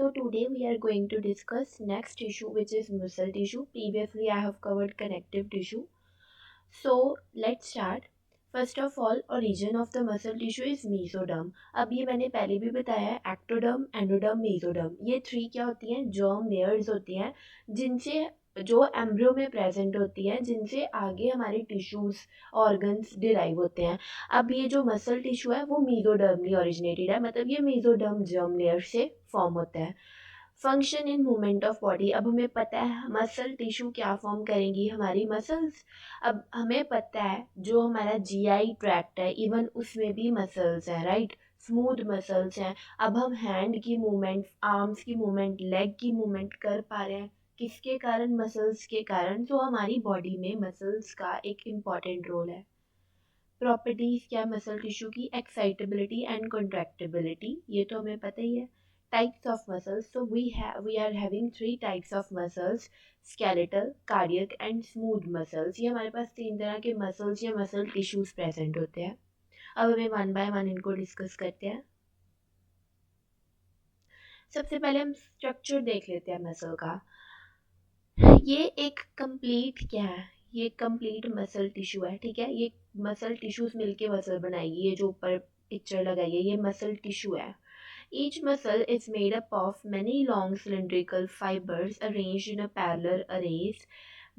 So today we are going to discuss next tissue, which is muscle tissue. Previously I have covered connective tissue. So let's start. First of all, origin of the muscle tissue is mesoderm. अब ये मैंने पहले भी बताया है, ectoderm, endoderm, mesoderm, ये three क्या होती हैं, जर्म लेयर्स होती हैं, जिनसे जो एम्ब्रियो में प्रेजेंट होती हैं, जिनसे आगे हमारे टिश्यूज ऑर्गन्स डिराइव होते हैं. अब ये जो मसल टिश्यू है वो मेसोडर्मली ओरिजिनेटेड है, मतलब ये मेसोडर्म जर्म लेयर से फॉर्म होता है. Function in movement of body. अब हमें पता है मसल टिश्यू क्या फॉर्म करेंगी, हमारी मसल्स. अब हमें पता है जो हमारा जीआई ट्रैक्ट है, इवन उसमें भी मसल्स हैं, राइट. स्मूथ मसल्स हैं. अब हम हैंड की मूवमेंट, आर्म्स की मूवमेंट, लेग की मूवमेंट कर पा रहे हैं, किसके कारण, मसल्स के कारण. तो हमारी बॉडी में मसल्स का एक इम्पॉर्टेंट रोल है. प्रॉपर्टीज क्या मसल टिश्यू की, एक्साइटेबिलिटी एंड कॉन्ट्रैक्टिबिलिटी, ये तो हमें पता ही है. Types of muscles, so we are having three types of muscles: skeletal, cardiac and smooth muscles. ये हमारे पास तीन तरह के मसल्स या मसल टिश्यूज प्रेजेंट होते हैं. अब हमें वन बाय वन इनको डिस्कस करते हैं. सबसे पहले हम स्ट्रक्चर देख लेते हैं मसल का. ये एक कंप्लीट क्या है, ये कंप्लीट मसल टिश्यू है, ठीक है. ये मसल टिश्यूज मिलके मसल बनाएगी. ये जो ऊपर पिक्चर लगाई है ये मसल टिश्यू है. Each muscle is made up of many long cylindrical fibers arranged in a parallel arrays.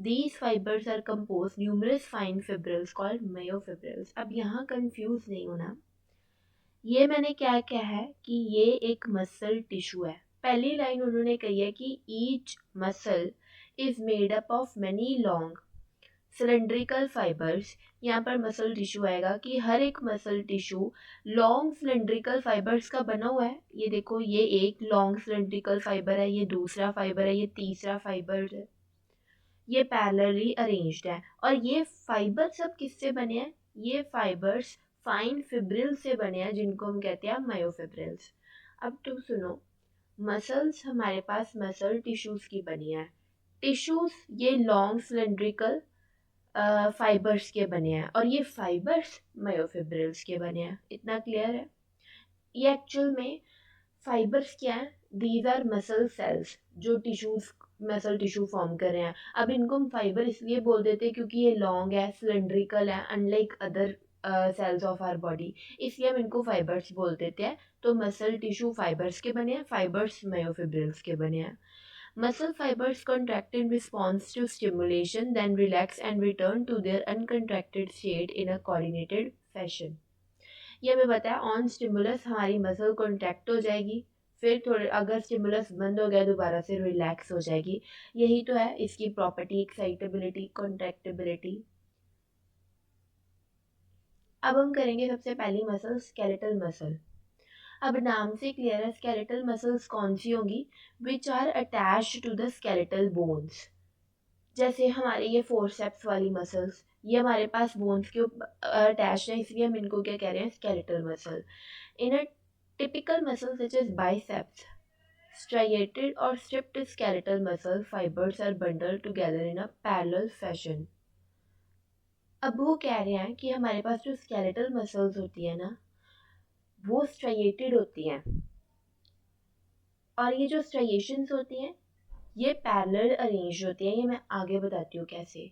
These fibers are composed numerous fine fibrils called myofibrils. अब यहाँ कंफ्यूज नहीं होना. ये मैंने क्या क्या है कि ये एक मसल टिश्यू है. पहली लाइन उन्होंने कही है कि each muscle is made up of many long cylindrical fibres. यहाँ पर मसल टिश्यू आएगा कि हर एक muscle tissue long cylindrical fibres का बना हुआ है. ये देखो, ये एक लॉन्ग सिलेंड्रिकल फाइबर है, ये दूसरा फाइबर है, ये तीसरा फाइबर है, ये पैरेलली अरेंज्ड है. और ये फाइबर सब किससे बने हैं, ये फाइबर्स फाइन फिब्रिल से बने हैं, जिनको हम कहते हैं मायोफिब्रिल्स. अब तुम सुनो, मसल्स हमारे पास मसल टिश्यूज की बनी है. टिश्यूज ये लॉन्ग सिलेंड्रिकल फाइबर्स के बने हैं, और ये फाइबर्स मायोफिब्रिल्स के बने हैं. इतना क्लियर है. ये एक्चुअल में फाइबर्स क्या है, दीज आर मसल सेल्स जो टिश्यूज मसल टिश्यू फॉर्म कर रहे हैं. अब इनको हम फाइबर इसलिए बोल देते हैं क्योंकि ये लॉन्ग है, सिलेंड्रिकल है, unlike other cells of our body, इसलिए हम इनको फाइबर्स बोल देते हैं. तो मसल टिश्यू फाइबर्स के बने हैं, फाइबर्स मायोफिब्रिल्स के बने हैं. Muscle fibers contract in response to stimulation, then relax and return to their uncontracted state in a coordinated fashion. ये हमें बताया, ऑन स्टिमुलस हमारी मसल कॉन्ट्रैक्ट हो जाएगी, फिर थोड़े अगर स्टिमुलस बंद हो गया दोबारा से रिलैक्स हो जाएगी. यही तो है इसकी प्रॉपर्टी, एक्साइटेबिलिटी, कॉन्ट्रैक्टिबिलिटी. अब हम करेंगे सबसे पहली मसल, स्केलेटल मसल. अब नाम से क्लियर है, स्केलेटल मसल्स कौन सी होंगी, which are attached to the skeletal bones. जैसे हमारे ये फोरसेप्स वाली मसल्स, ये हमारे पास बोन्स के अटैच है, इसलिए हम इनको क्या कह रहे हैं, skeletal muscle. In a typical muscle such as biceps, striated or stripped skeletal muscle fibers are bundled together in a parallel fashion. अब वो कह रहे हैं कि हमारे पास जो स्केलेटल मसल्स होती है ना, वो स्ट्राइएटेड होती हैं, और ये जो स्ट्राइएशंस होती हैं ये पैरेलल अरेंज होती हैं. ये मैं आगे बताती हूँ कैसे.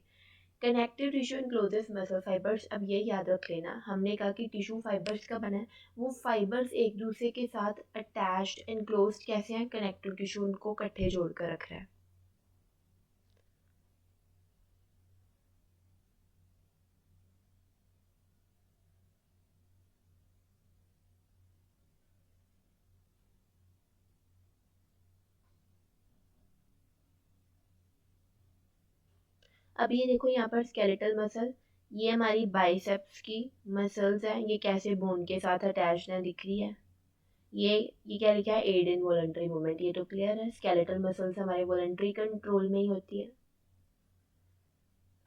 Connective tissue encloses muscle fibres. अब ये याद रख लेना, हमने कहा कि टिश्यू फाइबर्स का बना है, वो फाइबर्स एक दूसरे के साथ अटैच्ड इनक्लोज्ड कैसे हैं, कनेक्टिव टिश्यू उनको इकट्ठे जोड़ कर रख रहा है. अब ये देखो यहाँ पर स्केलेटल मसल, ये हमारी बाइसेप्स की मसल्स हैं, ये कैसे बोन के साथ अटैच्ड है दिख रही है. ये क्या लिखा है, एड इन वॉलंटरी मूवमेंट. ये तो क्लियर है, स्केलेटल मसल्स हमारे वॉलंटरी कंट्रोल में ही होती है.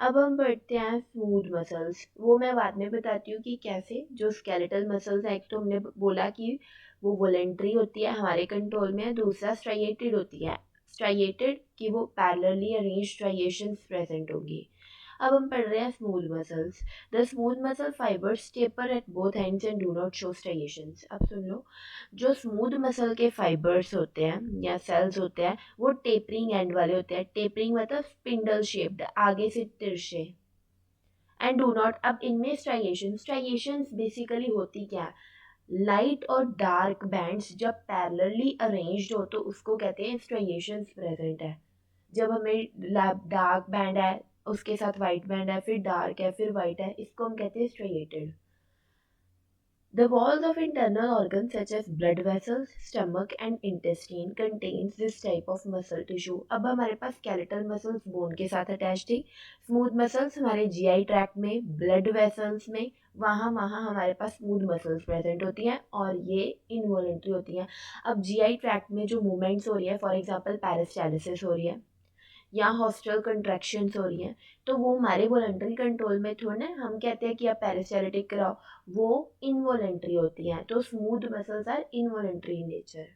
अब हम बढ़ते हैं स्मूथ मसल्स. वो मैं बाद में बताती हूँ कि कैसे. जो स्केलेटल मसल्स है, एक तो हमने बोला कि वो वॉलंटरी होती है, हमारे कंट्रोल में है. दूसरा स्ट्राइएटेड होती है, स्ट्राइएटेड कि वो पैरेलली अरेंज स्ट्राइएशंस प्रेजेंट होंगी. अब हम पढ़ रहे हैं smooth muscles. The smooth muscle fibres taper at both ends and do not show striations. अब सुन लो, जो स्मूथ मसल के फाइबर्स होते हैं या सेल्स होते हैं वो टेपरिंग एंड वाले होते हैं। टेपरिंग मतलब स्पिंडल शेप्ड, आगे से तिरछे। एंड डू नॉट, अब इनमें स्ट्राइएशंस बेसिकली होती क्या है, लाइट और डार्क बैंड्स जब पैरेलली अरेंज्ड हो तो उसको कहते हैं स्ट्राइएशंस प्रेजेंट है। जब हमें डार्क बैंड है, उसके साथ वाइट बैंड है, फिर डार्क है, फिर वाइट है, इसको हम कहते हैं striated. The walls of internal organs such as blood vessels, stomach and intestine contains this type of muscle tissue. अब हमारे पास skeletal muscles bone के साथ attached थी, smooth muscles हमारे GI tract में, blood vessels में, वहाँ वहाँ हमारे पास smooth muscles present होती हैं और ये involuntary होती हैं। अब GI tract में जो movements हो रही है, for example peristalsis हो रही है या हॉस्टल कंट्रैक्शंस हो रही हैं, तो वो हमारे वॉलंटरी कंट्रोल में थोड़ा ना, हम कहते हैं कि आप पैरासिटिक कराओ, वो इनवॉलंटरी होती हैं। तो smooth muscles are involuntary in nature.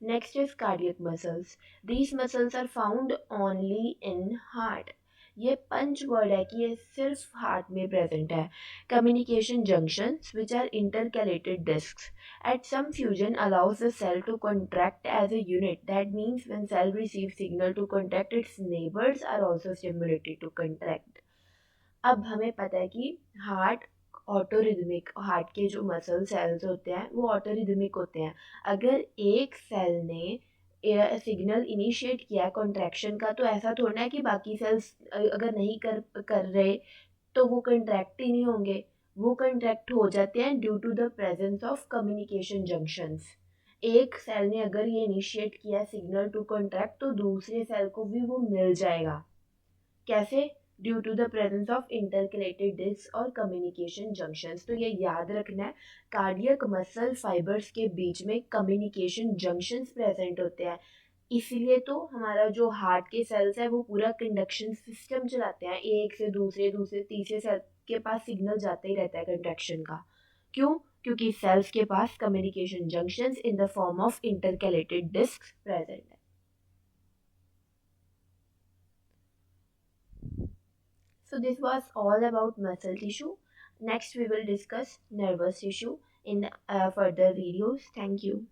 Next is cardiac muscles. These muscles are found only in heart. ये पंच वर्ड है कि ये सिर्फ हार्ट में प्रेजेंट है। Communication junctions which are intercalated discs at some fusion allows the cell to contract as a unit. That means when cell receives signal to contract, its neighbors are also stimulated to contract. अब हमें पता है कि heart ऑटोरिदमिक, heart के जो muscle cells होते हैं वो ऑटोरिदमिक होते हैं। अगर एक सेल ने सिग्नल इनिशिएट किया कॉन्ट्रैक्शन का, तो ऐसा थोड़ा है कि बाकी सेल्स अगर नहीं कर कर रहे तो वो कंट्रैक्ट ही नहीं होंगे। वो कंट्रैक्ट हो जाते हैं due to the presence of communication junctions. एक सेल ने अगर ये इनिशिएट किया सिग्नल टू कंट्रैक्ट तो दूसरे सेल को भी वो मिल जाएगा। कैसे? Due to the presence of intercalated disc और कम्युनिकेशन जंक्शंस। तो ये याद रखना है, कार्डियक मसल फाइबर्स के बीच में कम्युनिकेशन जंक्शंस प्रेजेंट होते हैं। इसलिए तो हमारा जो हार्ट के सेल्स है वो पूरा कंडक्शन सिस्टम चलाते हैं, एक से दूसरे, दूसरे तीसरे सेल के पास सिग्नल जाते ही रहता है कंडक्शन का। क्यों? क्योंकि सेल्स के पास communication junctions in the form of intercalated disc present है। So this was all about muscle tissue. Next we will discuss nervous tissue in further videos. Thank you.